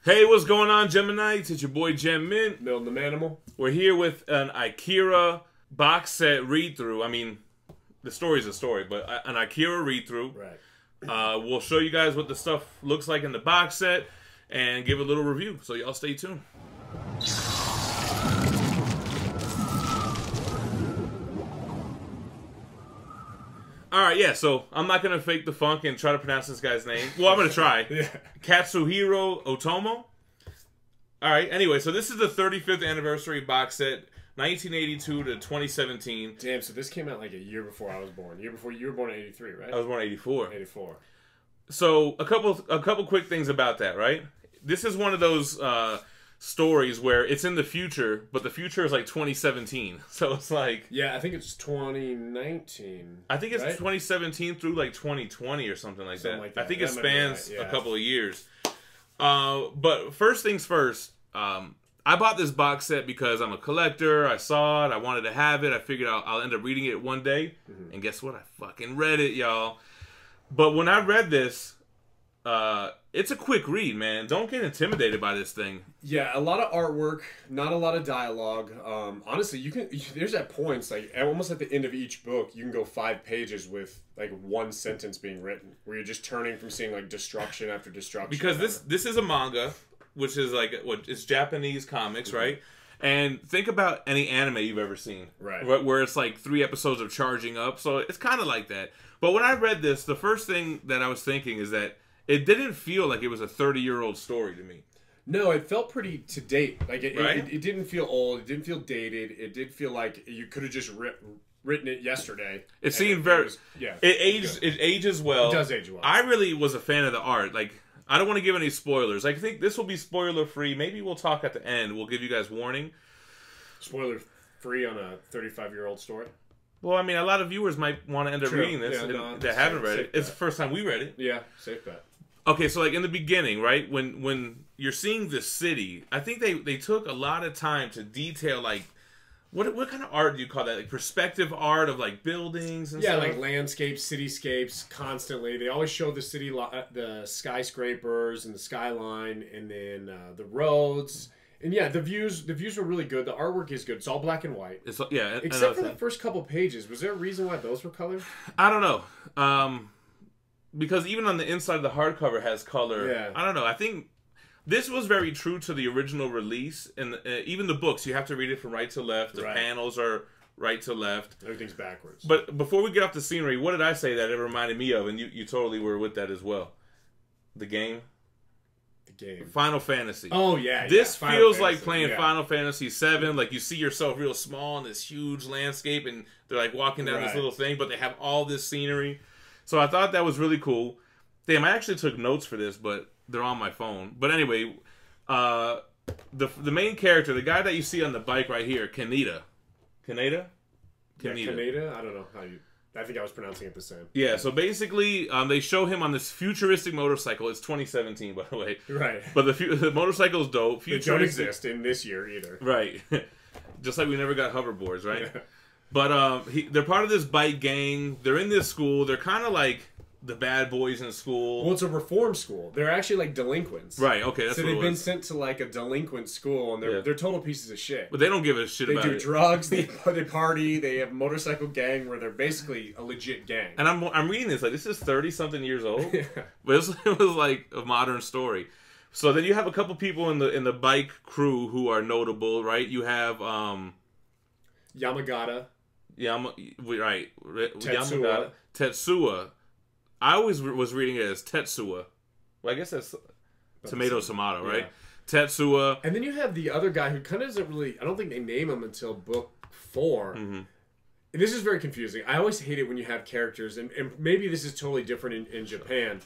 Hey, what's going on, Geminites? It's your boy Gem Mint. Milton the Manimal. We're here with an Akira box set read-through. I mean, the story's a story, but an Akira read-through. Right. We'll show you guys what the stuff looks like in the box set and give a little review. So y'all stay tuned. Alright, yeah, so I'm not going to fake the funk and try to pronounce this guy's name. Well, I'm going to try. Yeah. Katsuhiro Otomo. Alright, anyway, so this is the 35th anniversary box set, 1982 to 2017. Damn, so this came out like a year before I was born. A year before you were born in 83, right? I was born in 84. 84. So, a couple quick things about that, right? This is one of those stories where it's in the future, but the future is like 2017. So it's like... Yeah, I think it's 2019. I think it's right? 2017 through like 2020 or something like that. I think it That might be spans right, yeah. a couple of years. But first things first, I bought this box set because I'm a collector. I saw it. I wanted to have it. I figured I'll end up reading it one day. Mm-hmm. And guess what? I fucking read it, y'all. But when I read this... it's a quick read, man. Don't get intimidated by this thing. Yeah, a lot of artwork, not a lot of dialogue. Honestly, there's at points, like almost at the end of each book, you can go 5 pages with like one sentence being written, where you're just turning from seeing like destruction after destruction. Because this is a manga, which is like it's Japanese comics, right? And think about any anime you've ever seen, right? Where it's like 3 episodes of charging up. So it's kind of like that. But when I read this, the first thing that I was thinking is that it didn't feel like it was a 30-year-old story to me. No, it felt pretty to date. Like right? it didn't feel old. It didn't feel dated. It did feel like you could have just written it yesterday. It seemed very... It ages well. It does age well. I really was a fan of the art. Like, I don't want to give any spoilers. I think this will be spoiler-free. Maybe we'll talk at the end. We'll give you guys warning. Spoiler-free on a 35-year-old story? Well, I mean, a lot of viewers might want to end up reading this that haven't read it. It's the first time we read it. Yeah, safe bet. Okay, so like in the beginning, right, when you're seeing the city, I think they took a lot of time to detail like what kind of art do you call that? Like perspective art of like buildings and stuff? Yeah, like landscapes, cityscapes, constantly. They always show the city, the skyscrapers and the skyline, and then the roads. And yeah, the views were really good. The artwork is good. It's all black and white. Except for the first couple pages. Was there a reason why those were colored? I don't know. Because even on the inside of the hardcover has color. Yeah. I don't know. I think this was very true to the original release. And even the books, you have to read it from right to left. The panels are right to left. Everything's backwards. But before we get off the scenery, what did I say that it reminded me of? And you totally were with that as well. The game. Final Fantasy. Oh, yeah. This feels like playing Final Fantasy VII. Like, you see yourself real small in this huge landscape, and they're, like, walking down this little thing, but they have all this scenery. So I thought that was really cool. Damn, I actually took notes for this, but they're on my phone. But anyway, the main character, the guy that you see on the bike right here, Kaneda. Kaneda? Yeah, Kaneda? I don't know how you... I think I was pronouncing it the same. Yeah, so basically, they show him on this futuristic motorcycle. It's 2017, by the way. Right. But the motorcycle's dope. They don't exist in this year either. Right. Just like we never got hoverboards, right? Yeah. But they're part of this bike gang. They're in this school. They're kind of like the bad boys in school. Well, it's a reform school. They're actually like delinquents. Right, okay, that's so what it they've been was. sent to like a delinquent school, and they're total pieces of shit. But they don't give a shit about it. They do drugs, they party, they have a motorcycle gang where they're basically a legit gang. And I'm reading this, like, this is 30-something years old. Yeah. But it was like a modern story. So then you have a couple people in the bike crew who are notable, right? You have... Yamagata. Right. Tetsuya. Yamagata. Tetsuya. I always was reading it as Tetsuya. Well, I guess that's tomato, right? Yeah. Tetsuya. And then you have the other guy who kind of doesn't really... I don't think they name him until book 4. Mm-hmm. And this is very confusing. I always hate it when you have characters, and maybe this is totally different in Japan.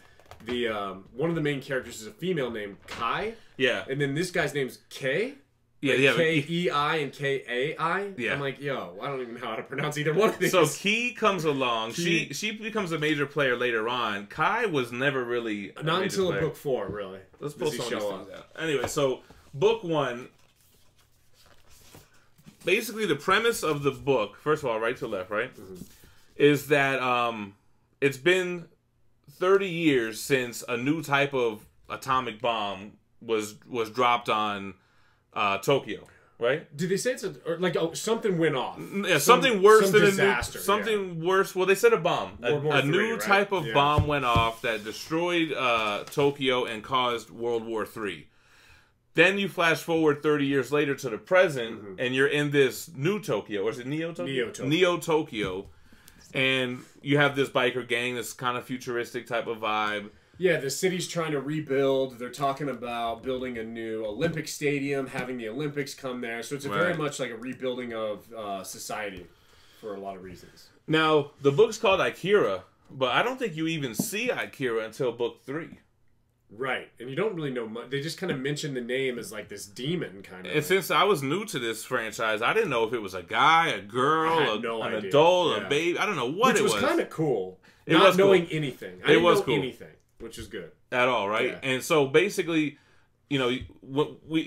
The one of the main characters is a female named Kai. Yeah. And then this guy's name's Kei. Yeah, K-E-I and K-A-I. Yeah. I'm like, yo, I don't even know how to pronounce either one of these. So Key comes along. She becomes a major player later on. Kai was never really not until book 4, really. Let's pull some of these things out. Anyway, so book 1. Basically, the premise of the book, first of all, right to left, right, is that it's been 30 years since a new type of atomic bomb was dropped on Tokyo, right? Did they say it's something went off? Yeah, something worse than disaster. Something worse. Well, they said a bomb. A new type of bomb went off that destroyed Tokyo and caused World War III. Then you flash forward 30 years later to the present, and you're in this new Tokyo. Or is it Neo Tokyo? Neo Tokyo. And you have this biker gang, this kind of futuristic type of vibe. Yeah, the city's trying to rebuild. They're talking about building a new Olympic stadium, having the Olympics come there. So it's very much like a rebuilding of society for a lot of reasons. Now, the book's called Akira, but I don't think you even see Akira until book 3. Right, and you don't really know much. They just kind of mention the name as like this demon kind of. And since I was new to this franchise, I didn't know if it was a guy, a girl, an adult, a baby. I don't know what it was. Which was kind of cool. Not knowing anything. I didn't know anything, which is good. At all, right? Yeah. And so basically, you know,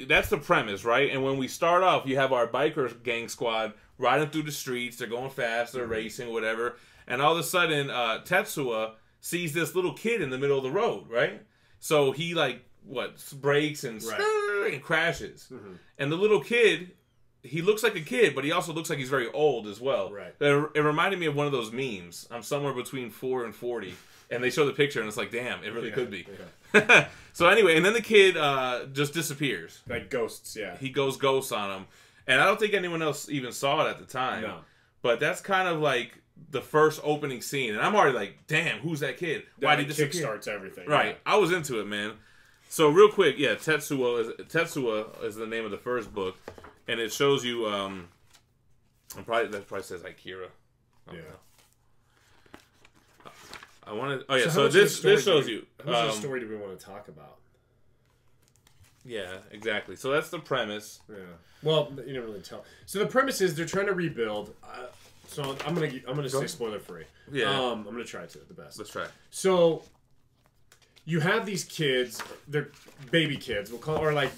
that's the premise, right? And when we start off, you have our biker gang squad riding through the streets. They're going fast, they're racing, whatever. And all of a sudden, Tetsuo sees this little kid in the middle of the road, right? So he brakes and crashes. And the little kid, he looks like a kid, but he also looks like he's very old as well. Right. It reminded me of one of those memes. I'm somewhere between 4 and 40, and they show the picture, and it's like, damn, it really could be. Yeah. So anyway, and then the kid just disappears. Like ghosts, yeah. He goes ghost on him, and I don't think anyone else even saw it at the time. No. But that's kind of like the first opening scene, and I'm already like, damn, who's that kid? Why did he disappear? Kickstarts everything. Right. Yeah. I was into it, man. So real quick, yeah, Tetsuo is the name of the first book, and it shows you that probably says Akira. Yeah. I want to. Oh yeah. So this shows you. How much of the story do we want to talk about? Yeah, exactly. So that's the premise. Yeah. Well, you didn't really tell. So the premise is they're trying to rebuild. So I'm gonna say spoiler free. Yeah. I'm gonna try to the best. Let's try. So you have these kids. They're baby kids. We'll call, or like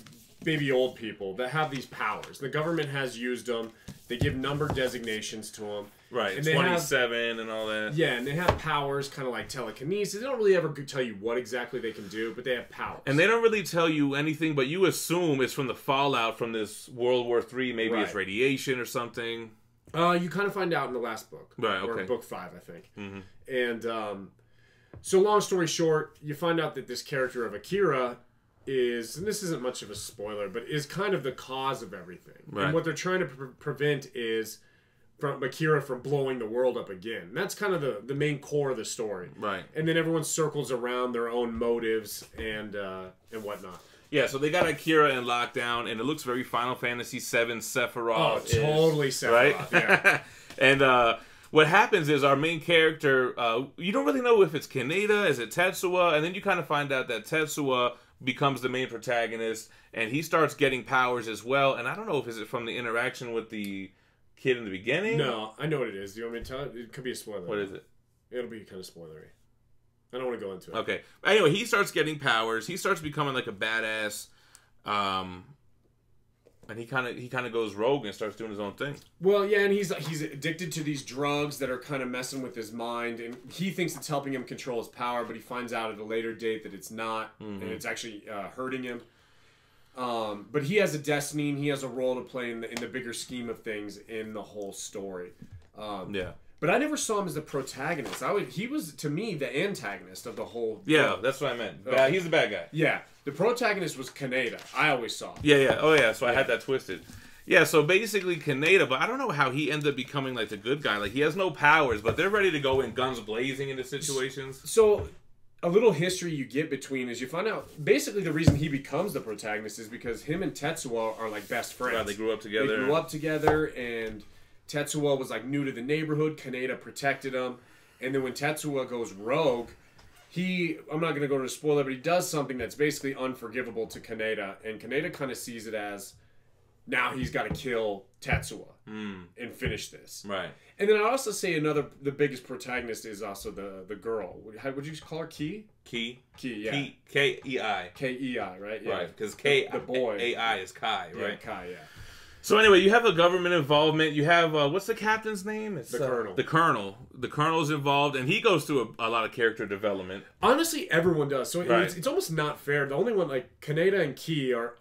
baby old people that have these powers. The government has used them. They give number designations to them. Right. And 27 and all that. Yeah, and they have powers, kind of like telekinesis. They don't really ever tell you what exactly they can do, but they have powers. And they don't really tell you anything, but you assume it's from the fallout from this World War III. Maybe it's radiation or something. You kind of find out in the last book. Right, okay. Or book 5, I think. And so long story short, you find out that this character of Akira is, and this isn't much of a spoiler, but is kind of the cause of everything. Right. And what they're trying to prevent is from Akira from blowing the world up again. And that's kind of the main core of the story. Right. And then everyone circles around their own motives and whatnot. Yeah, so they got Akira in lockdown, and it looks very Final Fantasy VII Sephiroth. Oh, totally Sephiroth, right? Yeah. And what happens is our main character, you don't really know if it's Kaneda, is it Tetsuo, and then you kind of find out that Tetsuo becomes the main protagonist, and he starts getting powers as well. And I don't know if it's from the interaction with the kid in the beginning. No, I know what it is. Do you want me to tell it? It could be a spoiler. What is it? It'll be kind of spoilery. I don't want to go into it. Okay. Anyway, he starts getting powers. He starts becoming like a badass. And he kind of goes rogue and starts doing his own thing. Well, yeah, and he's addicted to these drugs that are kind of messing with his mind, and he thinks it's helping him control his power, but he finds out at a later date that it's not, and it's actually hurting him. But he has a destiny, and he has a role to play in the bigger scheme of things in the whole story. Yeah. But I never saw him as the protagonist. He was, to me, the antagonist of the whole... Yeah, that's what I meant. He's the bad guy. Yeah. The protagonist was Kaneda. I always saw. Yeah. Oh, yeah. So I had that twisted. Yeah, so basically Kaneda, but I don't know how he ended up becoming, like, the good guy. Like, he has no powers, but they're ready to go in guns blazing into situations. So, a little history you get between is you find out, basically the reason he becomes the protagonist is because him and Tetsuo are, like, best friends. Yeah, they grew up together. And Tetsuo was like new to the neighborhood. Kaneda protected him. And then when Tetsuo goes rogue, I'm not going to go to a spoiler, but he does something that's basically unforgivable to Kaneda. And Kaneda kind of sees it as, now he's got to kill Tetsuo and finish this. Right. And then I'd also say the biggest protagonist is also the girl. Would you call her Kei? Kei, yeah. Kei. Kei, right? Yeah. Right, because K, the boy. AI is Kai, right? Yeah, Kai, yeah. So anyway, you have a government involvement. You have what's the captain's name? It's the Colonel. The Colonel. The Colonel's involved, and he goes through a lot of character development. Honestly, everyone does. So it's almost not fair. The only one, like Kaneda and Ki, are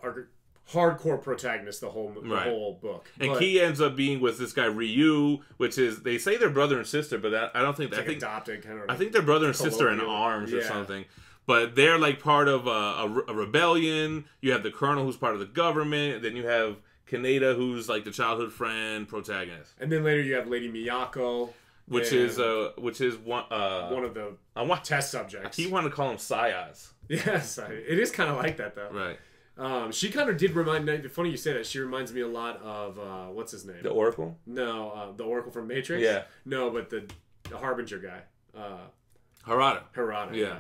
hardcore protagonists the whole book. And Ki ends up being with this guy Ryu, which is, they say they're brother and sister, but I don't think it's like adopted kind of. I think they're brother and sister in arms or something. But they're like part of a rebellion. You have the Colonel, who's part of the government. Then you have Kaneda, who's like the childhood friend protagonist. And then later you have Lady Miyako, which is one of the test subjects. I keep wanting to call him Sayas. Yes, it is kind of like that though. Right. She kind of did remind me. Funny you say that. She reminds me a lot of what's his name? The Oracle? No, the Oracle from Matrix. Yeah. No, but the Harbinger guy. Harada. Yeah.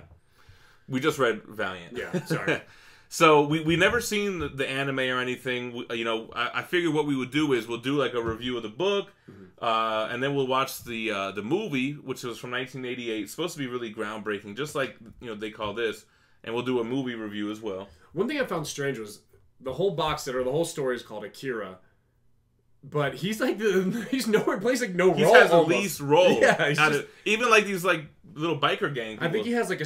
We just read Valiant. Yeah. Sorry. So we never seen the anime or anything. I figured what we would do is we'll do like a review of the book, and then we'll watch the movie, which was from 1988. It's supposed to be really groundbreaking, just like they call this, and we'll do a movie review as well. One thing I found strange was the whole box set, or the whole story, is called Akira, but he's like he's nowhere plays like no role. He has the least role. Yeah, even like these like little biker gang people. I think he has like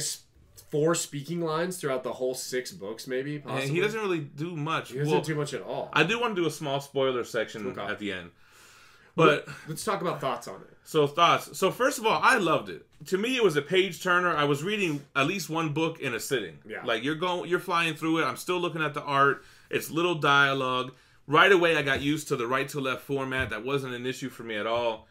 4 speaking lines throughout the whole 6 books, maybe. Possibly. And he doesn't really do much. He doesn't do much at all. I do want to do a small spoiler section at the end. But let's talk about thoughts on it. So thoughts. So first of all, I loved it. To me, it was a page turner. I was reading at least one book in a sitting. Yeah. Like you're flying through it. I'm still looking at the art. It's little dialogue. Right away, I got used to the right to left format. That wasn't an issue for me at all.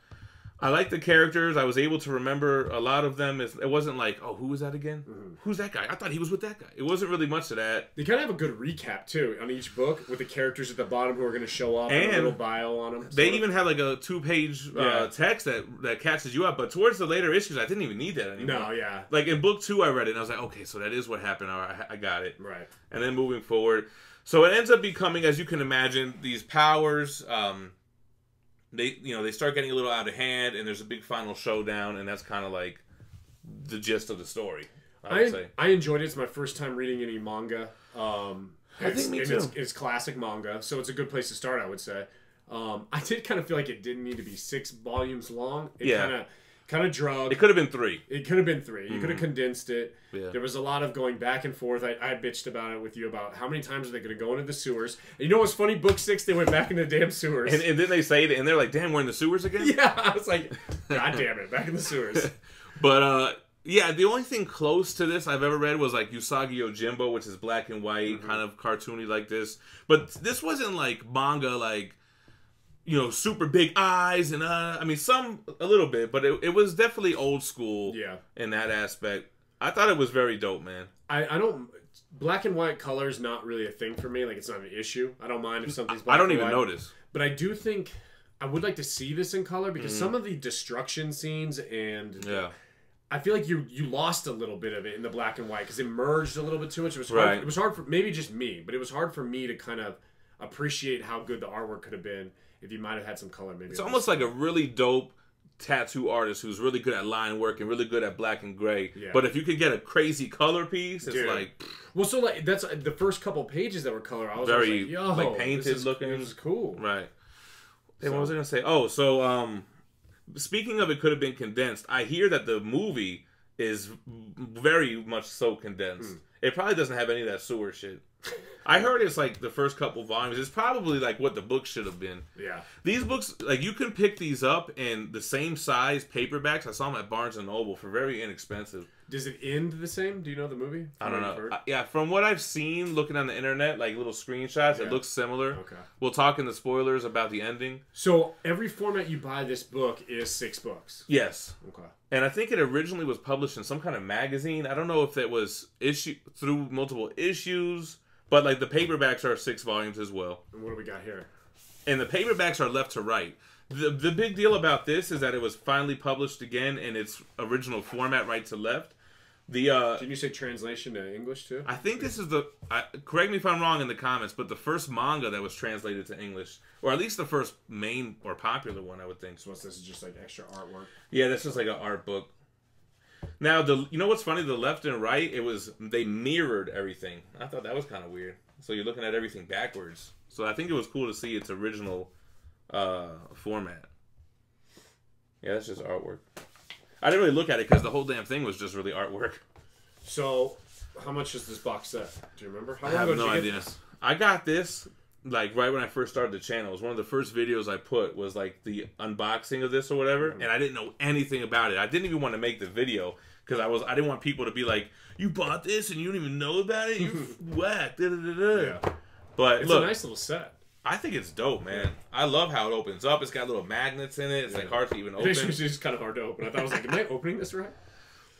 I like the characters. I was able to remember a lot of them. It wasn't like, oh, who was that again? Who's that guy? I thought he was with that guy. It wasn't really much of that. They kind of have a good recap, too, on each book with the characters at the bottom who are going to show up and a little bio on them. They even have like a 2-page text that catches you up. But towards the later issues, I didn't even need that anymore. No, yeah. Like in book 2, I read it and I was like, okay, so that is what happened. All right, I got it. Right. And then moving forward. So it ends up becoming, as you can imagine, these powers... They start getting a little out of hand, and there's a big final showdown, and that's kind of like the gist of the story. I would say I enjoyed it. It's my first time reading any manga. I think me too. It's classic manga, so it's a good place to start, I would say. I did kind of feel like it didn't need to be 6 volumes long. It kind of drug. It could have been 3. It could have been 3. You could have condensed it. Yeah. There was a lot of going back and forth. I bitched about it with you about how many times are they going to go into the sewers. And you know what's funny? Book 6, they went back into the damn sewers. And then they say it, and they're like, damn, we're in the sewers again? Yeah, I was like, God damn it, back in the sewers. But, yeah, the only thing close to this I've ever read was like Usagi Yojimbo, which is black and white, kind of cartoony like this. But this wasn't like manga, like... super big eyes and I mean a little bit, but it was definitely old school in that aspect. I thought it was very dope, man. I don't black and white color is not really a thing for me. Like it's not an issue. I don't mind if something's black I don't and even white, notice. But I do think I would like to see this in color because some of the destruction scenes and I feel like you lost a little bit of it in the black and white because it merged a little bit too much. It was hard. It was hard for maybe just me, but it was hard for me to kind of appreciate how good the artwork could have been. If you might have had some color, maybe. It's almost like a really dope tattoo artist who's really good at line work and really good at black and gray. Yeah. But if you could get a crazy color piece, it's like... Well, so like that's the first couple pages that were color. I was very, like, yo, like painted looking. It was cool. Right. What was I going to say? Oh, so speaking of it could have been condensed, I hear that the movie is very much so condensed. It probably doesn't have any of that sewer shit. I heard it's like the first couple volumes. It's probably like what the book should have been. Yeah. These books, like you can pick these up in the same size paperbacks. I saw them at Barnes & Noble for very inexpensive. Does it end the same? Do you know the movie? I don't know. Yeah, from what I've seen looking on the internet, like little screenshots, it looks similar. Okay. We'll talk in the spoilers about the ending. So every format you buy this book is 6 books? Yes. Okay. And I think it originally was published in some kind of magazine. I don't know if it was through multiple issues. But, like, the paperbacks are 6 volumes as well. And what do we got here? And the paperbacks are left to right. The big deal about this is that it was finally published again in its original format, right to left. Did you say translation to English, too? I think this is correct me if I'm wrong in the comments, but the first manga that was translated to English. Or at least the first main or popular one, I would think. So this is just, like, extra artwork? Yeah, that's just like an art book. Now, you know what's funny? The left and right, they mirrored everything. I thought that was kind of weird. so you're looking at everything backwards. So I think it was cool to see its original format. Yeah, that's just artwork. I didn't really look at it because the whole damn thing was just really artwork. So, how much is this box set? Do you remember? How long I have ago did no you idea. get this? I got this like right when I first started the channel. It was one of the first videos I put was like the unboxing of this or whatever, and I didn't know anything about it. I didn't even want to make the video because I didn't want people to be like, "You bought this and you don't even know about it? You whack." Yeah. But it's look, a nice little set. I think it's dope, man. I love how it opens up. It's got little magnets in it. It's like hard to even open. It's just kind of hard to open. I thought I was like, am I opening this right?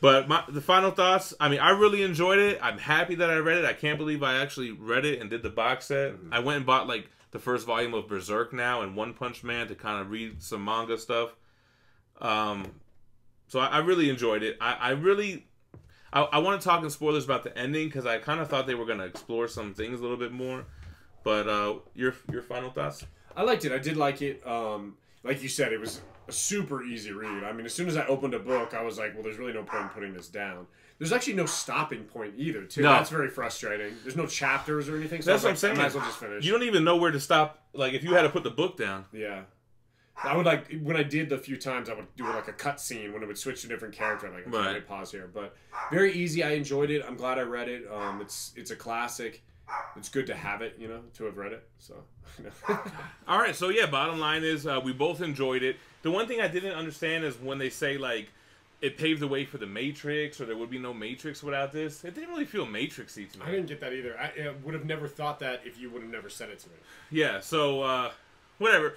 But the final thoughts, I mean, I really enjoyed it. I'm happy that I read it. I can't believe I actually read it and did the box set. I went and bought like the first volume of Berserk now and One Punch Man to kind of read some manga stuff. So I really enjoyed it. I want to talk in spoilers about the ending because I kind of thought they were going to explore some things a little bit more. But your final thoughts? I liked it. I did like it. Like you said, it was a super easy read. I mean, as soon as I opened a book, I was like, well, there's really no point in putting this down. There's actually no stopping point either, too. No. That's very frustrating. There's no chapters or anything. So that's what I'm saying. I might as well just finish. You don't even know where to stop. Like, if you had to put the book down. Yeah. I would like, when I did the few times, I would do like a cut scene when it would switch to a different character. I'm like, okay, let me pause here. But very easy. I enjoyed it. I'm glad I read it. It's a classic. It's good to have it, to have read it. So, All right. So, yeah, bottom line is we both enjoyed it. The one thing I didn't understand is when they say, like, it paved the way for the Matrix or there would be no Matrix without this. It didn't really feel Matrix-y to me. I didn't get that either. I would have never thought that if you would have never said it to me. Yeah. So, whatever.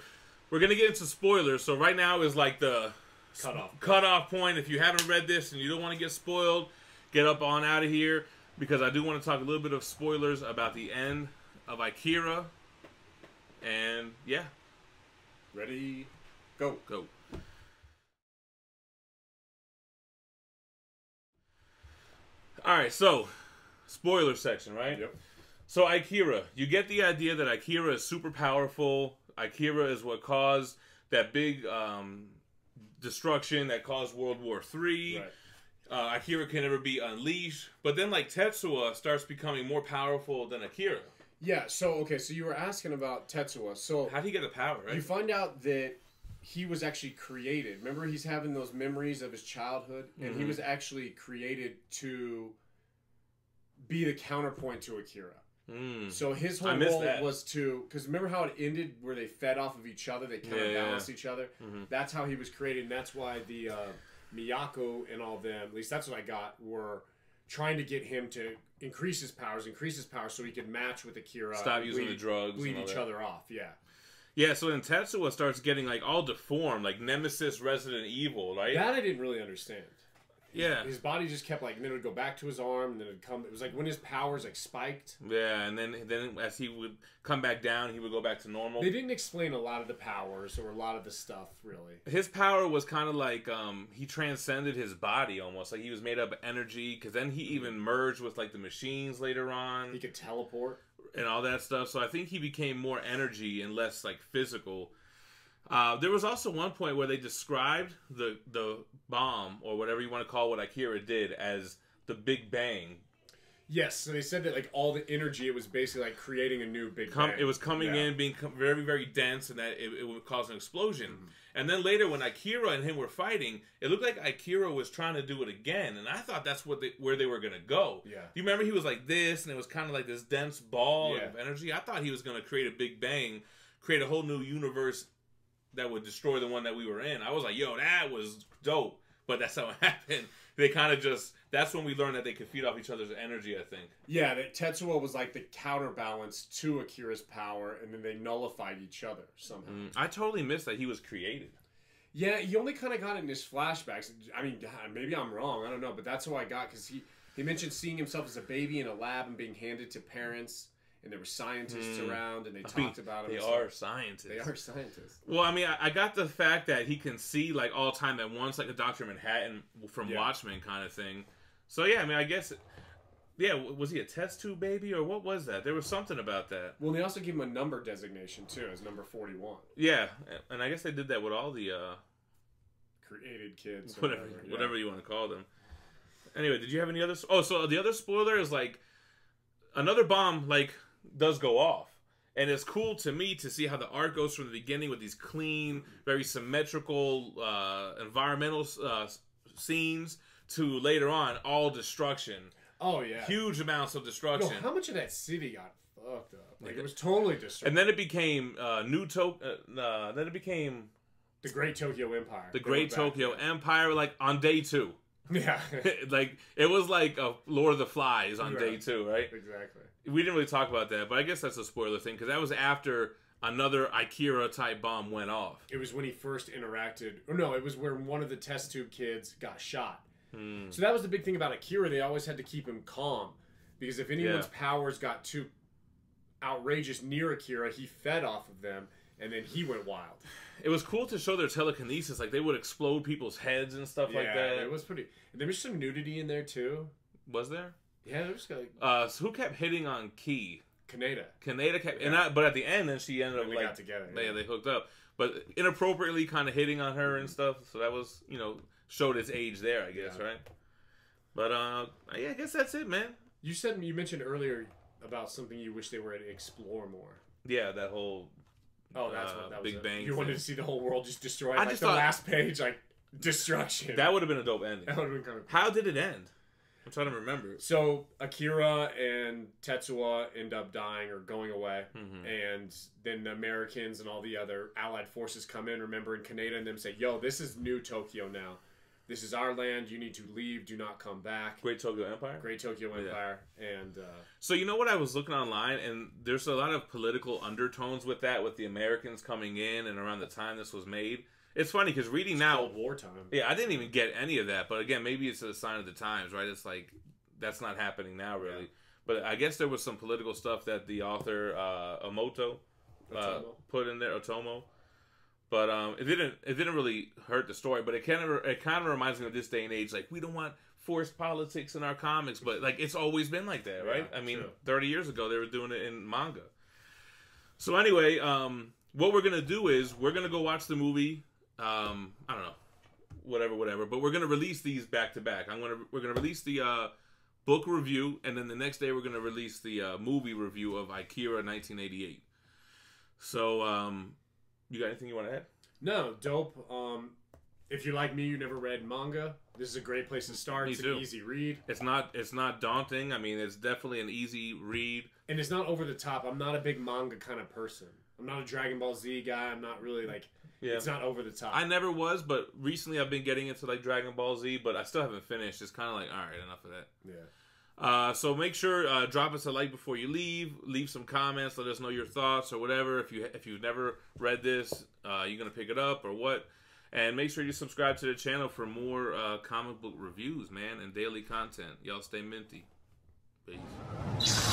We're going to get into spoilers. So, right now is, like, the cutoff point. If you haven't read this and you don't want to get spoiled, get up on out of here. Because I do want to talk a little bit of spoilers about the end of Akira. And, yeah. Ready? Go. Go. Alright, so, spoiler section, right? Yep. So, Akira. You get the idea that Akira is super powerful. Akira is what caused that big destruction that caused World War III. Right. Akira can never be unleashed. But then, like, Tetsuo starts becoming more powerful than Akira. Yeah, so you were asking about Tetsuo. So how did he get the power, right? You find out that he was actually created. Remember, he's having those memories of his childhood, and he was actually created to be the counterpoint to Akira. So his whole role was to... Because remember how it ended where they fed off of each other? They kind of balanced each other? That's how he was created, and that's why the... Miyako and all them, at least that's what I got, were trying to get him to increase his powers so he could match with Akira. Stop using the drugs. Bleed each other off, yeah. Yeah, so then Tetsuo starts getting like all deformed, like Nemesis Resident Evil, right? That I didn't really understand. Yeah. His body just kept like, and then it would go back to his arm, and then it would come. It was like when his powers like spiked. Yeah, and then as he would come back down, he would go back to normal. They didn't explain a lot of the powers or a lot of the stuff, really. His power was kind of like he transcended his body almost. Like he was made up of energy, because then he even merged with like the machines later on. He could teleport. And all that stuff. So I think he became more energy and less like physical. There was also one point where they described the bomb, or whatever you want to call what Akira did, as the Big Bang. Yes, so they said that like all the energy, it was basically like creating a new Big Bang. It was coming in, being very, very dense, and that it would cause an explosion. And then later, when Akira and him were fighting, it looked like Akira was trying to do it again, and I thought that's where they were going to go. Yeah. You remember he was like this, and it was kind of like this dense ball of energy? I thought he was going to create a Big Bang, create a whole new universe that would destroy the one that we were in. I was like, yo, that was dope. But that's how it happened. They kind of just... That's when we learned that they could feed off each other's energy, I think. Yeah, that Tetsuo was like the counterbalance to Akira's power, and then they nullified each other somehow. I totally missed that he was created. Yeah, he only kind of got it in his flashbacks. I mean, maybe I'm wrong. I don't know. But that's who I got, because he mentioned seeing himself as a baby in a lab and being handed to parents. And there were scientists around, and they talked about him. They are scientists. They are scientists. Well, I mean, I got the fact that he can see, like, all time at once, like a Dr. Manhattan from Watchmen kind of thing. So, yeah, I mean, I guess... Yeah, was he a test tube baby, or what was that? There was something about that. Well, they also gave him a number designation, too, as number 41. Yeah, and I guess they did that with all the... created kids. Whatever you want to call them. Anyway, did you have any other... Oh, so the other spoiler is, like, another bomb, like... does go off. And it's cool to me to see how the art goes from the beginning with these clean, very symmetrical environmental scenes to later on all destruction. Oh yeah, huge amounts of destruction. How much of that city got fucked up? Like it was totally destroyed. And then it became then it became the Great Tokyo Empire. The Great Tokyo Empire, like on day 2. Yeah, like it was like a Lord of the Flies on day 2, right? Exactly. We didn't really talk about that, but I guess that's a spoiler thing because that was after another Akira type bomb went off. It was when he first interacted. Or no, it was where one of the test tube kids got shot. So that was the big thing about Akira. They always had to keep him calm because if anyone's powers got too outrageous near Akira, he fed off of them. And then he went wild. It was cool to show their telekinesis. Like, they would explode people's heads and stuff like that. Yeah, it was pretty... And there was some nudity in there, too. Was there? Yeah, there was like... So who kept hitting on Key? Kaneda. Kaneda kept... Yeah. But at the end, then she ended up, they got together. Yeah, they hooked up. But inappropriately kind of hitting on her and stuff. So that was, showed its age there, I guess, right? But, yeah, I guess that's it, man. You mentioned earlier about something you wish they were to explore more. Yeah, that whole... Oh, that's what that was. Big Bang. You wanted to see the whole world just destroyed. I just thought, last page, like destruction. That would have been a dope ending. That would have been kind of cool. How did it end? I'm trying to remember. So Akira and Tetsuo end up dying or going away, and then the Americans and all the other Allied forces come in. Remember, and Kaneda and them say, "Yo, this is new Tokyo now. This is our land. You need to leave. Do not come back." Great Tokyo Empire? Great Tokyo Empire. Yeah. And so you know what, I was looking online, and there's a lot of political undertones with that, with the Americans coming in and around the time this was made. It's funny, because reading now... Cold War time. Yeah, I didn't even get any of that, but again, maybe it's a sign of the times, right? It's like, that's not happening now, really. Yeah. But I guess there was some political stuff that the author, Otomo. Put in there, Otomo. But it didn't really hurt the story. But it kind of reminds me of this day and age. Like, we don't want forced politics in our comics, but like it's always been like that, right? I mean, 30 years ago they were doing it in manga. So anyway, what we're gonna do is we're gonna go watch the movie. I don't know, whatever. But we're gonna release these back to back. We're gonna release the book review, and then the next day we're gonna release the movie review of Akira 1988. So. You got anything you want to add? No, dope. If you're like me, you never read manga, this is a great place to start. It's an easy read. It's not daunting. I mean, it's definitely an easy read. And it's not over the top. I'm not a big manga kind of person. I'm not a Dragon Ball Z guy. I'm not really like... Yeah. It's not over the top. I never was, but recently I've been getting into like Dragon Ball Z, but I still haven't finished. It's kind of like, all right, enough of that. Yeah. So make sure drop us a like before you leave some comments, let us know your thoughts or whatever. If you've never read this, you're gonna pick it up or what, and make sure you subscribe to the channel for more comic book reviews, man, and daily content. Y'all stay minty. Peace.